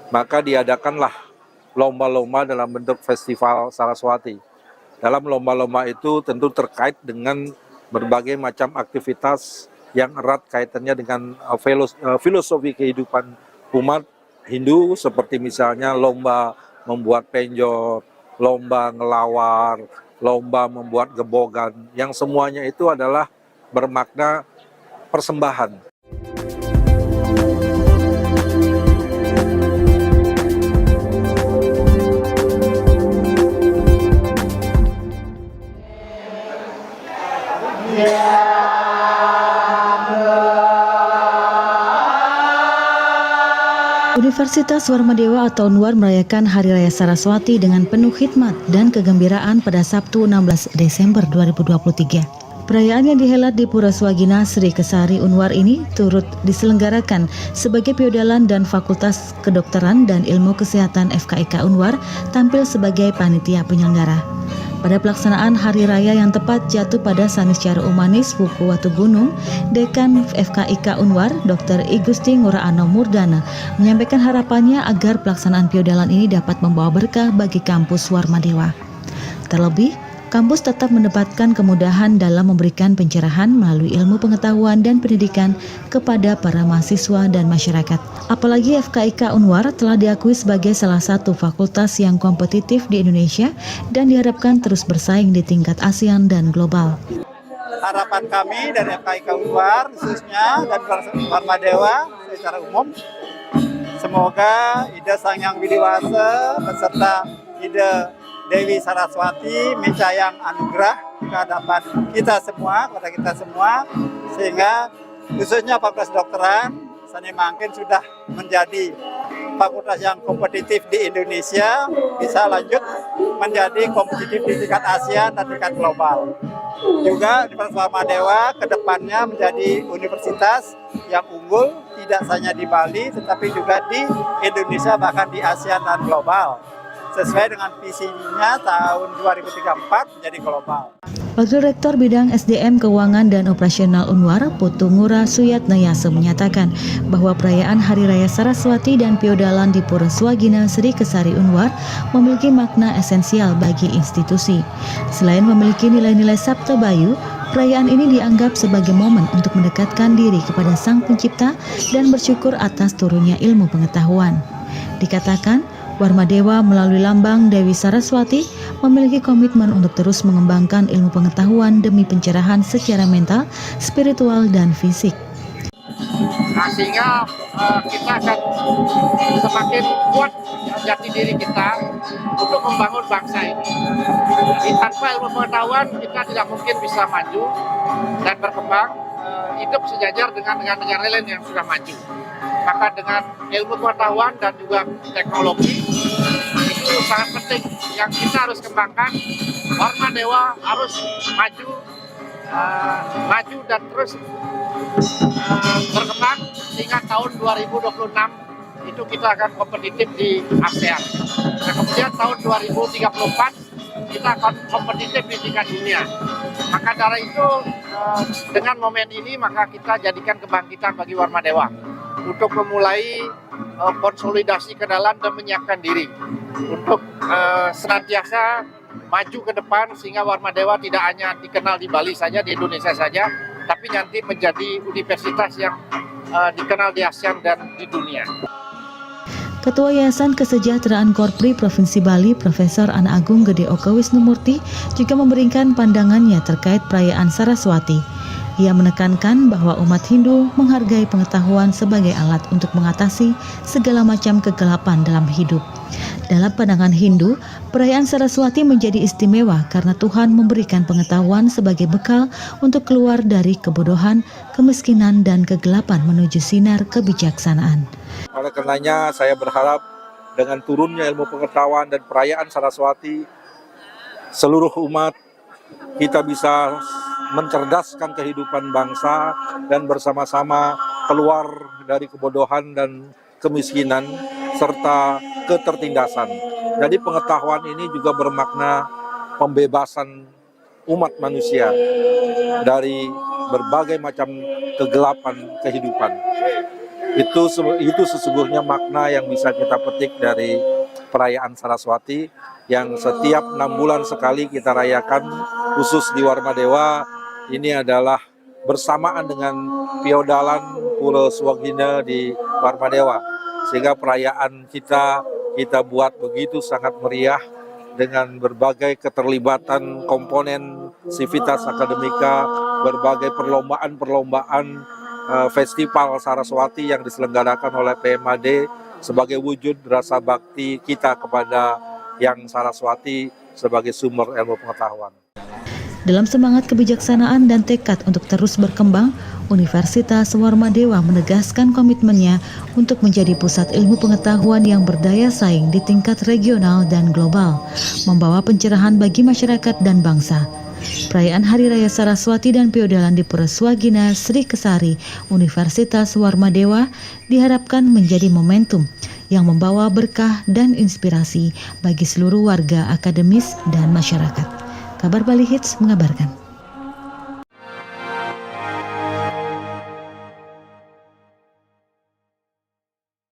maka diadakanlah lomba-lomba dalam bentuk festival Saraswati. Dalam lomba-lomba itu tentu terkait dengan berbagai macam aktivitas yang erat kaitannya dengan filosofi kehidupan umat Hindu, seperti misalnya lomba membuat penjor, lomba ngelawar, lomba membuat gebogan, yang semuanya itu adalah bermakna persembahan. Universitas Warmadewa atau UNWAR merayakan Hari Raya Saraswati dengan penuh hikmat dan kegembiraan pada Sabtu 16 Desember 2023. Perayaan yang dihelat di Pura Swagina Sri Kesari UNWAR ini turut diselenggarakan sebagai Piodalan dan Fakultas Kedokteran dan Ilmu Kesehatan FKIK UNWAR tampil sebagai panitia penyelenggara. Pada pelaksanaan hari raya yang tepat jatuh pada Saniscara Umanis Wuku Watu Gunung, Dekan FKIK UNWAR Dr. I Gusti Ngurah Ano Murdana menyampaikan harapannya agar pelaksanaan Piodalan ini dapat membawa berkah bagi kampus Warmadewa. Terlebih, kampus tetap mendapatkan kemudahan dalam memberikan pencerahan melalui ilmu pengetahuan dan pendidikan kepada para mahasiswa dan masyarakat. Apalagi FKIK UNWAR telah diakui sebagai salah satu fakultas yang kompetitif di Indonesia dan diharapkan terus bersaing di tingkat ASEAN dan global. Harapan kami dari FKIK UNWAR khususnya dan Warmadewa secara umum, semoga Ida Sang Hyang Widiwasa beserta Ida Dewi Saraswati mencayang anugerah ke hadapan kita semua, kepada kita semua, sehingga khususnya Fakultas Kedokteran Sani Mangkin sudah menjadi fakultas yang kompetitif di Indonesia, bisa lanjut menjadi kompetitif di tingkat ASEAN dan tingkat global. Juga Universitas Warmadewa ke depannya menjadi universitas yang unggul, tidak hanya di Bali, tetapi juga di Indonesia, bahkan di ASEAN dan global, sesuai dengan visinya tahun 2034 menjadi global. Wakil Rektor Bidang SDM Keuangan dan Operasional UNWAR, Putu Ngurah Suyatnayase menyatakan bahwa perayaan Hari Raya Saraswati dan Piodalan di Pura Swagina Sri Kesari UNWAR memiliki makna esensial bagi institusi. Selain memiliki nilai-nilai Sabta Bayu, perayaan ini dianggap sebagai momen untuk mendekatkan diri kepada Sang Pencipta dan bersyukur atas turunnya ilmu pengetahuan. Dikatakan, Warmadewa melalui lambang Dewi Saraswati memiliki komitmen untuk terus mengembangkan ilmu pengetahuan demi pencerahan secara mental, spiritual, dan fisik. Nah, sehingga kita akan semakin kuat jati diri kita untuk membangun bangsa ini. Jadi, tanpa ilmu pengetahuan kita tidak mungkin bisa maju dan berkembang, hidup sejajar dengan negara lain yang sudah maju. Maka dengan ilmu pengetahuan dan juga teknologi itu sangat penting yang kita harus kembangkan. Warmadewa harus maju dan terus berkembang sehingga tahun 2026 itu kita akan kompetitif di ASEAN. Dan kemudian tahun 2034 kita akan kompetitif di tingkat dunia. Maka dari itu dengan momen ini maka kita jadikan kebangkitan bagi Warmadewa untuk memulai konsolidasi ke dalam dan menyiapkan diri untuk senantiasa maju ke depan sehingga Warmadewa tidak hanya dikenal di Bali saja, di Indonesia saja, tapi nanti menjadi universitas yang dikenal di ASEAN dan di dunia. Ketua Yayasan Kesejahteraan Korpri Provinsi Bali, Profesor Ana Agung Gede Oka Wisnumurti juga memberikan pandangannya terkait perayaan Saraswati. Ia menekankan bahwa umat Hindu menghargai pengetahuan sebagai alat untuk mengatasi segala macam kegelapan dalam hidup. Dalam pandangan Hindu, perayaan Saraswati menjadi istimewa karena Tuhan memberikan pengetahuan sebagai bekal untuk keluar dari kebodohan, kemiskinan, dan kegelapan menuju sinar kebijaksanaan. Oleh karenanya saya berharap dengan turunnya ilmu pengetahuan dan perayaan Saraswati, seluruh umat kita bisa mencerdaskan kehidupan bangsa dan bersama-sama keluar dari kebodohan dan kemiskinan serta ketertindasan. Jadi pengetahuan ini juga bermakna pembebasan umat manusia dari berbagai macam kegelapan kehidupan. Itu sesungguhnya makna yang bisa kita petik dari perayaan Saraswati yang setiap 6 bulan sekali kita rayakan, khusus di Warmadewa. Ini adalah bersamaan dengan Piodalan Pura Swagina di Warmadewa, sehingga perayaan kita buat begitu sangat meriah dengan berbagai keterlibatan komponen sivitas akademika, berbagai perlombaan festival Saraswati yang diselenggarakan oleh PMAD sebagai wujud rasa bakti kita kepada Yang Saraswati sebagai sumber ilmu pengetahuan. Dalam semangat kebijaksanaan dan tekad untuk terus berkembang, Universitas Warmadewa menegaskan komitmennya untuk menjadi pusat ilmu pengetahuan yang berdaya saing di tingkat regional dan global, membawa pencerahan bagi masyarakat dan bangsa. Perayaan Hari Raya Saraswati dan Piodalan di Pura Swagina Sri Kesari Universitas Warmadewa diharapkan menjadi momentum yang membawa berkah dan inspirasi bagi seluruh warga akademis dan masyarakat. Kabar Bali Hits mengabarkan.